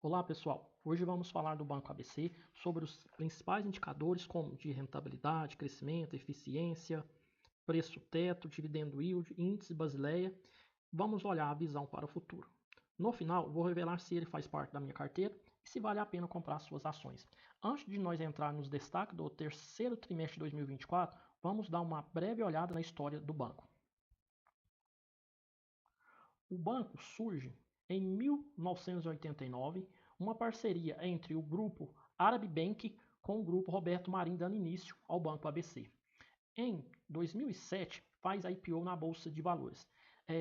Olá pessoal, hoje vamos falar do Banco ABC sobre os principais indicadores como de rentabilidade, crescimento, eficiência, preço teto, dividendo yield, índice Basileia. Vamos olhar a visão para o futuro. No final, vou revelar se ele faz parte da minha carteira e se vale a pena comprar suas ações. Antes de nós entrar nos destaques do terceiro trimestre de 2024, vamos dar uma breve olhada na história do banco. O banco surge em 1989, uma parceria entre o grupo Arab Bank com o grupo Roberto Marinho, dando início ao Banco ABC. Em 2007, faz a IPO na Bolsa de Valores.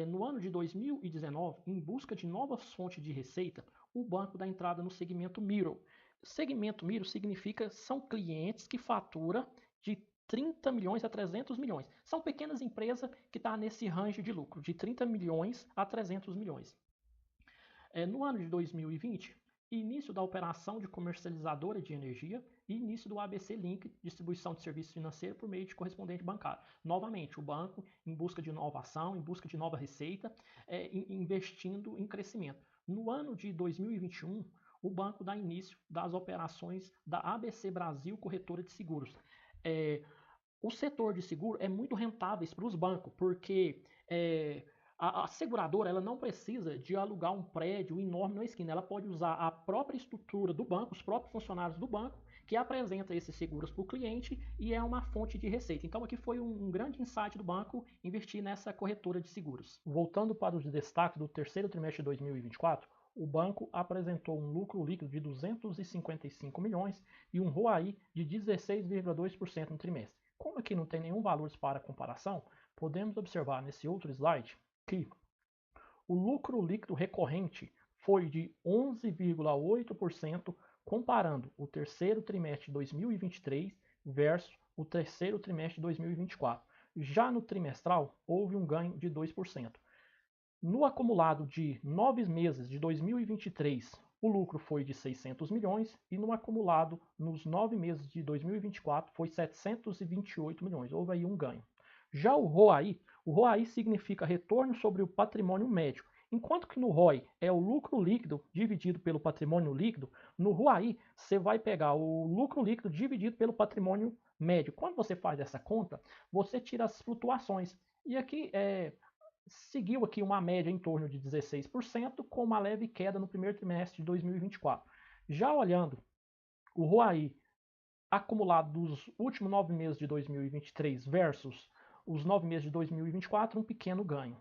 No ano de 2019, em busca de novas fontes de receita, o banco dá entrada no segmento Middle. Segmento Middle significa são clientes que faturam de 30 milhões a 300 milhões. São pequenas empresas que estão nesse range de lucro, de 30 milhões a 300 milhões. No ano de 2020, início da operação de comercializadora de energia e início do ABC Link, distribuição de serviços financeiros por meio de correspondente bancário. Novamente, o banco em busca de inovação, em busca de nova receita, investindo em crescimento. No ano de 2021, o banco dá início das operações da ABC Brasil Corretora de Seguros. O setor de seguro é muito rentável para os bancos, porque a seguradora ela não precisa de alugar um prédio enorme na esquina, ela pode usar a própria estrutura do banco, os próprios funcionários do banco, que apresenta esses seguros para o cliente e é uma fonte de receita. Então aqui foi um grande insight do banco investir nessa corretora de seguros. Voltando para os destaques do terceiro trimestre de 2024, o banco apresentou um lucro líquido de 255 milhões e um ROAI de 16,2% no trimestre. Como aqui não tem nenhum valor para comparação, podemos observar nesse outro slide que o lucro líquido recorrente foi de 11,8% comparando o terceiro trimestre de 2023 versus o terceiro trimestre de 2024. Já no trimestral, houve um ganho de 2%. No acumulado de 9 meses de 2023, o lucro foi de 600 milhões e no acumulado nos 9 meses de 2024 foi 728 milhões. Houve aí um ganho. Já o ROAI significa retorno sobre o patrimônio médio. Enquanto que no ROI é o lucro líquido dividido pelo patrimônio líquido, no ROAI você vai pegar o lucro líquido dividido pelo patrimônio médio. Quando você faz essa conta, você tira as flutuações. E aqui seguiu aqui uma média em torno de 16%, com uma leve queda no primeiro trimestre de 2024. Já olhando o ROAI acumulado dos últimos 9 meses de 2023 versus os 9 meses de 2024, um pequeno ganho.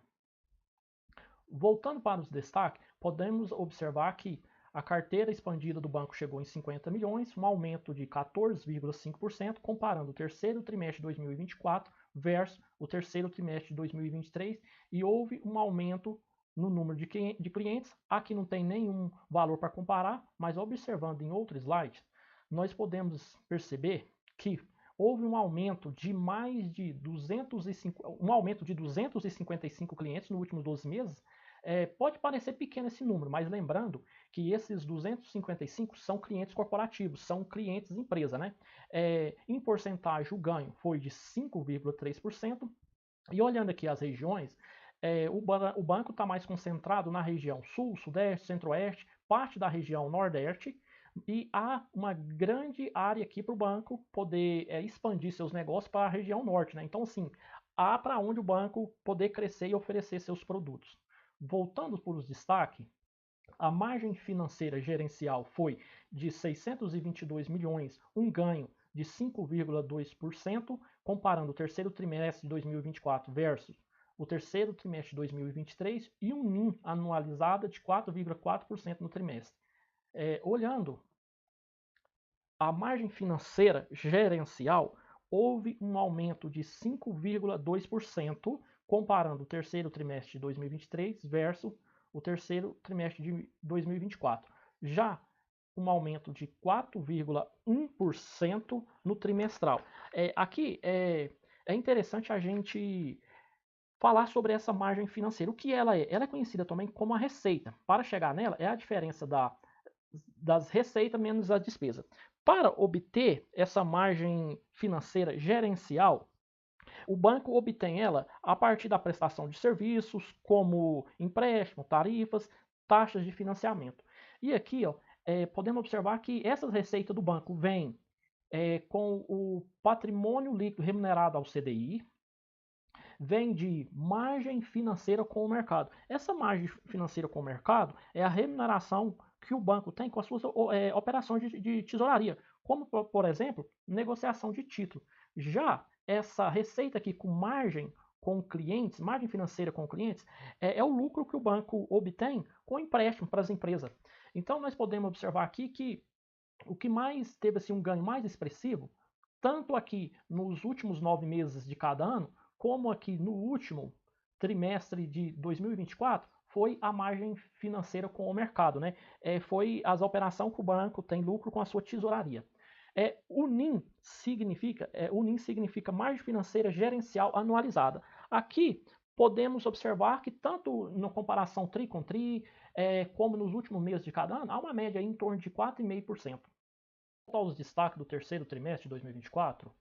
Voltando para os destaques, podemos observar que a carteira expandida do banco chegou em 50 milhões, um aumento de 14,5%, comparando o terceiro trimestre de 2024 versus o terceiro trimestre de 2023, e houve um aumento no número de clientes. Aqui não tem nenhum valor para comparar, mas observando em outro slide, nós podemos perceber que houve um aumento de mais de 255 clientes nos últimos 12 meses. Pode parecer pequeno esse número, mas lembrando que esses 255 são clientes corporativos, são clientes empresa, né? Em porcentagem, o ganho foi de 5,3%. E olhando aqui as regiões, o banco está mais concentrado na região sul, sudeste, centro-oeste, parte da região nordeste, e há uma grande área aqui para o banco poder expandir seus negócios para a região norte, né? Então, assim, há para onde o banco poder crescer e oferecer seus produtos. Voltando para os destaques, a margem financeira gerencial foi de 622 milhões, um ganho de 5,2%, comparando o terceiro trimestre de 2024 versus o terceiro trimestre de 2023 e um NIM anualizada de 4,4% no trimestre. Olhando a margem financeira gerencial, houve um aumento de 5,2%, comparando o terceiro trimestre de 2023 versus o terceiro trimestre de 2024. Já um aumento de 4,1% no trimestral. Aqui é interessante a gente falar sobre essa margem financeira. O que ela é? Ela é conhecida também como a receita. Para chegar nela, é a diferença das receitas menos a despesa. Para obter essa margem financeira gerencial, o banco obtém ela a partir da prestação de serviços, como empréstimo, tarifas, taxas de financiamento. E aqui podemos observar que essas receitas do banco vêm com o patrimônio líquido remunerado ao CDI, vem de margem financeira com o mercado. Essa margem financeira com o mercado é a remuneração que o banco tem com as suas operações de tesouraria, como, por exemplo, negociação de título. Já essa receita aqui com margem com clientes, margem financeira com clientes, é o lucro que o banco obtém com empréstimo para as empresas. Então, nós podemos observar aqui que o que mais teve assim, um ganho mais expressivo, tanto aqui nos últimos 9 meses de cada ano, como aqui no último trimestre de 2024, foi a margem financeira com o mercado, né? Foi as operações que o banco tem lucro com a sua tesouraria. O NIM significa margem financeira gerencial anualizada. Aqui podemos observar que tanto na comparação tri com tri, como nos últimos meses de cada ano, há uma média em torno de 4,5%. Quanto aos destaques do terceiro trimestre de 2024,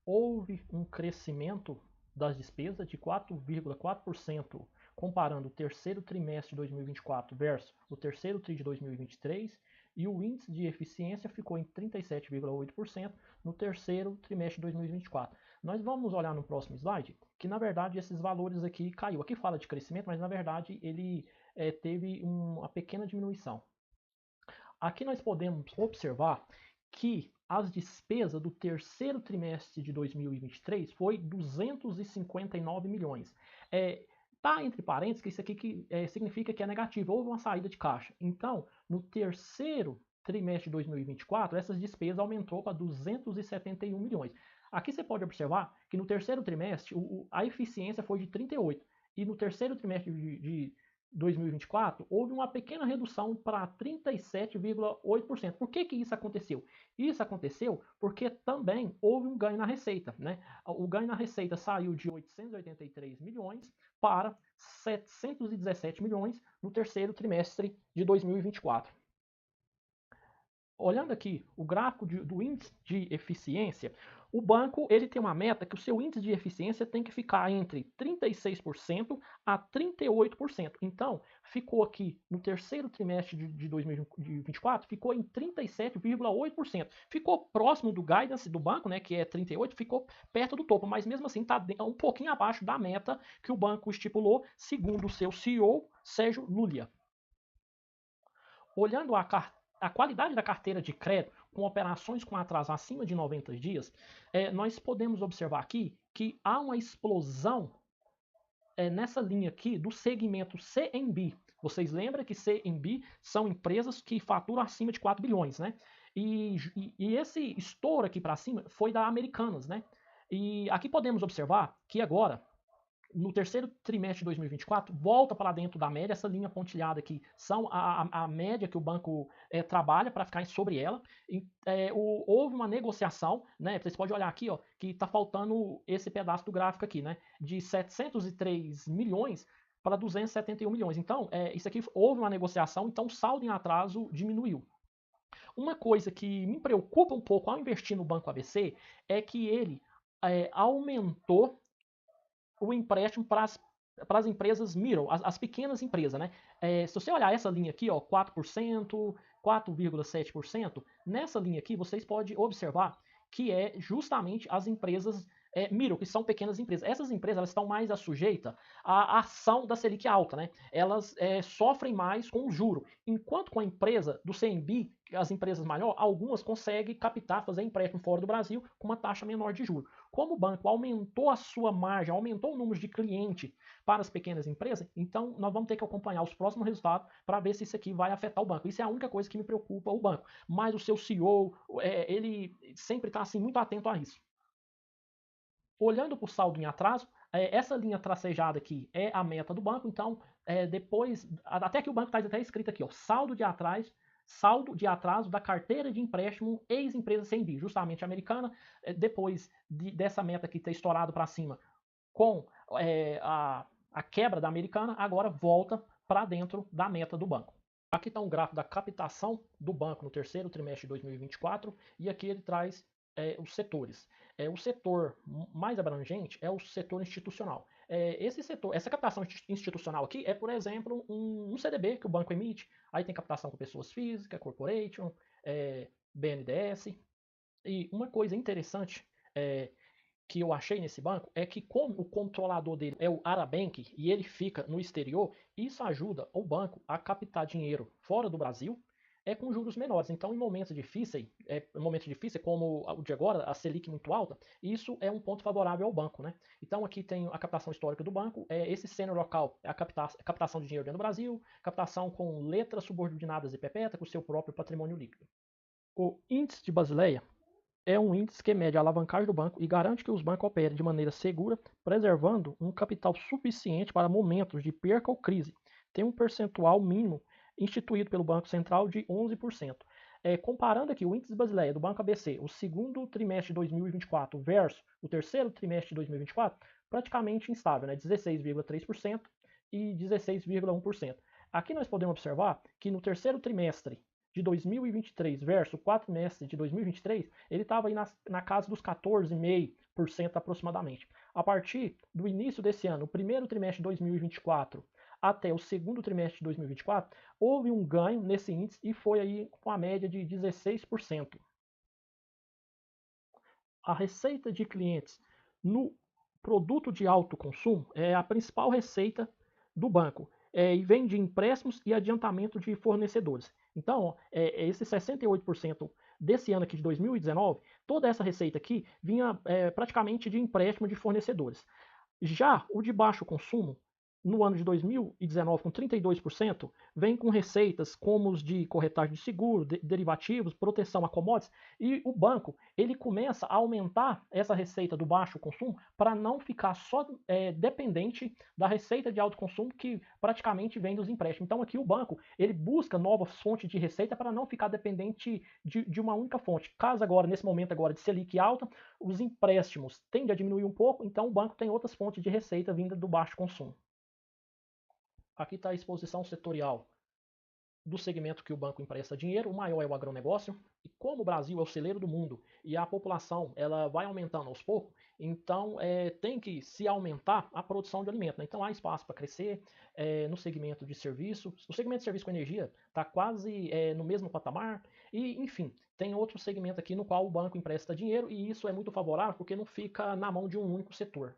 houve um crescimento das despesas de 4,4%, comparando o terceiro trimestre de 2024 versus o terceiro tri de 2023, e o índice de eficiência ficou em 37,8% no terceiro trimestre de 2024. Nós vamos olhar no próximo slide que, na verdade, esses valores aqui caiu. Aqui fala de crescimento, mas, na verdade, ele teve uma pequena diminuição. Aqui nós podemos observar que as despesas do terceiro trimestre de 2023 foi 259 milhões. Tá entre parênteses que isso aqui significa que é negativo, houve uma saída de caixa. Então, no terceiro trimestre de 2024, essas despesas aumentou para 271 milhões. Aqui você pode observar que no terceiro trimestre a eficiência foi de 38 e no terceiro trimestre de 2024, houve uma pequena redução para 37,8%. Por que isso aconteceu? Isso aconteceu porque também houve um ganho na receita, né? O ganho na receita saiu de 883 milhões para 717 milhões no terceiro trimestre de 2024. Olhando aqui o gráfico do índice de eficiência, o banco ele tem uma meta que o seu índice de eficiência tem que ficar entre 36% a 38%. Então, ficou aqui no terceiro trimestre de 2024, ficou em 37,8%. Ficou próximo do guidance do banco, né, que é 38%, ficou perto do topo, mas mesmo assim está um pouquinho abaixo da meta que o banco estipulou, segundo o seu CEO, Sérgio Lulia. Olhando a qualidade da carteira de crédito com operações com atraso acima de 90 dias, nós podemos observar aqui que há uma explosão nessa linha aqui do segmento CMB. Vocês lembram que CMB são empresas que faturam acima de 4 bilhões, né? E esse estouro aqui para cima foi da Americanas, né? E aqui podemos observar que agora no terceiro trimestre de 2024, volta para dentro da média, essa linha pontilhada aqui são a média que o banco trabalha para ficar sobre ela. Houve uma negociação, né? Vocês podem olhar aqui, ó, que está faltando esse pedaço do gráfico aqui, né? De 703 milhões para 271 milhões. Então, isso aqui houve uma negociação, então o saldo em atraso diminuiu. Uma coisa que me preocupa um pouco ao investir no Banco ABC é que ele aumentou o empréstimo para as empresas middle, as pequenas empresas, né? Se você olhar essa linha aqui, ó, 4%, 4,7%, nessa linha aqui vocês podem observar que é justamente as empresas middle, que são pequenas empresas. Essas empresas elas estão mais sujeitas à ação da Selic alta, né? Elas sofrem mais com o juro, enquanto com a empresa do CNB, as empresas maiores, algumas conseguem captar, fazer empréstimo fora do Brasil com uma taxa menor de juros. Como o banco aumentou a sua margem, aumentou o número de clientes para as pequenas empresas, então nós vamos ter que acompanhar os próximos resultados para ver se isso aqui vai afetar o banco. Isso é a única coisa que me preocupa o banco. Mas o seu CEO, ele sempre está assim, muito atento a isso. Olhando para o saldo em atraso, essa linha tracejada aqui é a meta do banco, então depois, até que o banco está até escrito aqui, ó, saldo de atraso da carteira de empréstimo ex-empresa CNB, justamente americana, depois dessa meta aqui ter estourado para cima com a quebra da americana, agora volta para dentro da meta do banco. Aqui está um gráfico da captação do banco no terceiro trimestre de 2024 e aqui ele traz os setores. O setor mais abrangente é o setor institucional. esse setor, essa captação institucional aqui é, por exemplo, um CDB que o banco emite, aí tem captação com pessoas físicas, corporation, BNDES. E uma coisa interessante que eu achei nesse banco é que, como o controlador dele é o Arabank e ele fica no exterior, isso ajuda o banco a captar dinheiro fora do Brasil com juros menores. Então, em momentos difíceis, como o de agora, a Selic muito alta, isso é um ponto favorável ao banco, né? Então, aqui tem a captação histórica do banco, esse sênior local é a captação de dinheiro dentro do Brasil, captação com letras subordinadas e perpétuas, com o seu próprio patrimônio líquido. O índice de Basileia é um índice que mede a alavancagem do banco e garante que os bancos operem de maneira segura, preservando um capital suficiente para momentos de perca ou crise. Tem um percentual mínimo instituído pelo Banco Central de 11%. Comparando aqui o índice Basileia do Banco ABC, o segundo trimestre de 2024 versus o terceiro trimestre de 2024, praticamente instável, né? 16,3% e 16,1%. Aqui nós podemos observar que no terceiro trimestre de 2023 versus o quarto trimestre de 2023, ele estava aí na casa dos 14,5% aproximadamente. A partir do início desse ano, o primeiro trimestre de 2024 até o segundo trimestre de 2024, houve um ganho nesse índice e foi aí com a média de 16%. A receita de clientes no produto de alto consumo é a principal receita do banco e vem de empréstimos e adiantamento de fornecedores. Então, esse 68% desse ano aqui de 2019, toda essa receita aqui vinha praticamente de empréstimo de fornecedores. Já o de baixo consumo, no ano de 2019, com 32%, vem com receitas como os de corretagem de seguro, derivativos, proteção a commodities, e o banco ele começa a aumentar essa receita do baixo consumo para não ficar só dependente da receita de alto consumo que praticamente vem dos empréstimos. Então aqui o banco ele busca novas fontes de receita para não ficar dependente de uma única fonte. Caso agora, nesse momento agora de Selic alta, os empréstimos tendem a diminuir um pouco, então o banco tem outras fontes de receita vinda do baixo consumo. Aqui está a exposição setorial do segmento que o banco empresta dinheiro, o maior é o agronegócio, e como o Brasil é o celeiro do mundo e a população ela vai aumentando aos poucos, então tem que se aumentar a produção de alimento. Né? Então há espaço para crescer no segmento de serviços. O segmento de serviço com energia está quase no mesmo patamar, e enfim, tem outro segmento aqui no qual o banco empresta dinheiro, e isso é muito favorável porque não fica na mão de um único setor.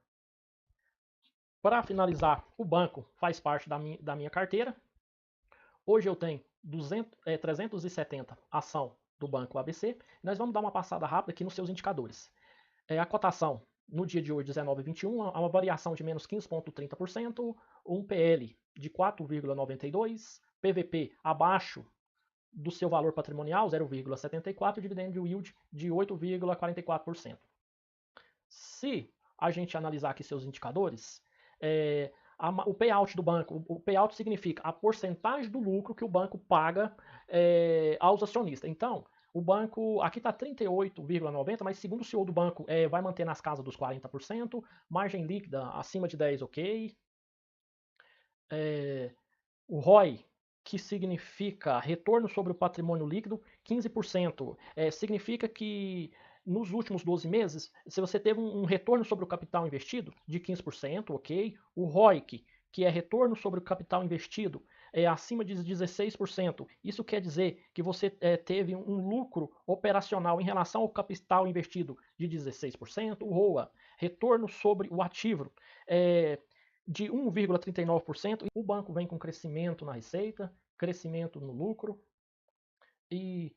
Para finalizar, o banco faz parte da minha carteira. Hoje eu tenho 370 ação do Banco ABC. Nós vamos dar uma passada rápida aqui nos seus indicadores. A cotação no dia de hoje, 19,21, há uma variação de menos 15,30%, um PL de 4,92%, PVP abaixo do seu valor patrimonial, 0,74%, dividendo yield de 8,44%. Se a gente analisar aqui seus indicadores, o payout do banco, o payout significa a porcentagem do lucro que o banco paga aos acionistas. Então, o banco, aqui está 38,90%, mas segundo o CEO do banco, vai manter nas casas dos 40%, margem líquida acima de 10%, ok. O ROI, que significa retorno sobre o patrimônio líquido, 15%. Significa que nos últimos 12 meses, se você teve um retorno sobre o capital investido de 15%, ok. O ROIC, que é retorno sobre o capital investido, acima de 16%. Isso quer dizer que você teve um lucro operacional em relação ao capital investido de 16%. O ROA, retorno sobre o ativo, de 1,39%. O banco vem com crescimento na receita, crescimento no lucro. E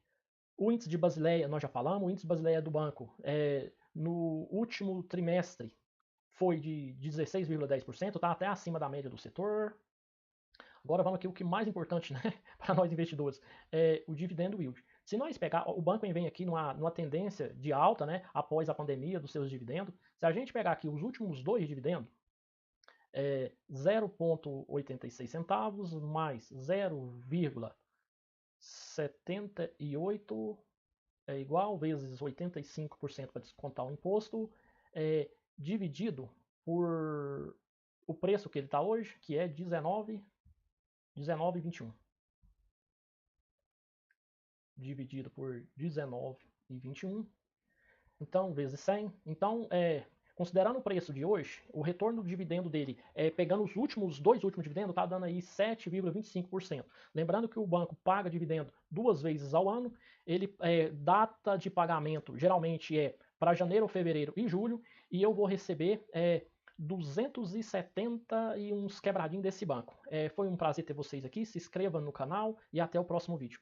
o índice de Basileia, nós já falamos, o índice de Basileia do banco no último trimestre foi de 16,10%, está até acima da média do setor. Agora vamos aqui o que mais importante, né, para nós investidores, o dividendo yield. Se nós pegar, o banco vem aqui numa tendência de alta, né, após a pandemia dos seus dividendos. Se a gente pegar aqui os últimos dois dividendos, 0,86 centavos mais 0,78 é igual vezes 85% para descontar o imposto, dividido por o preço que ele está hoje, que é 19,21. Dividido por 19,21. Então, vezes 100. Então, Considerando o preço de hoje, o retorno do dividendo dele, pegando os dois últimos dividendos, está dando aí 7,25%. Lembrando que o banco paga dividendo 2 vezes ao ano, ele data de pagamento geralmente é para janeiro, fevereiro e julho, e eu vou receber 270 e uns quebradinhos desse banco. Foi um prazer ter vocês aqui, se inscreva no canal e até o próximo vídeo.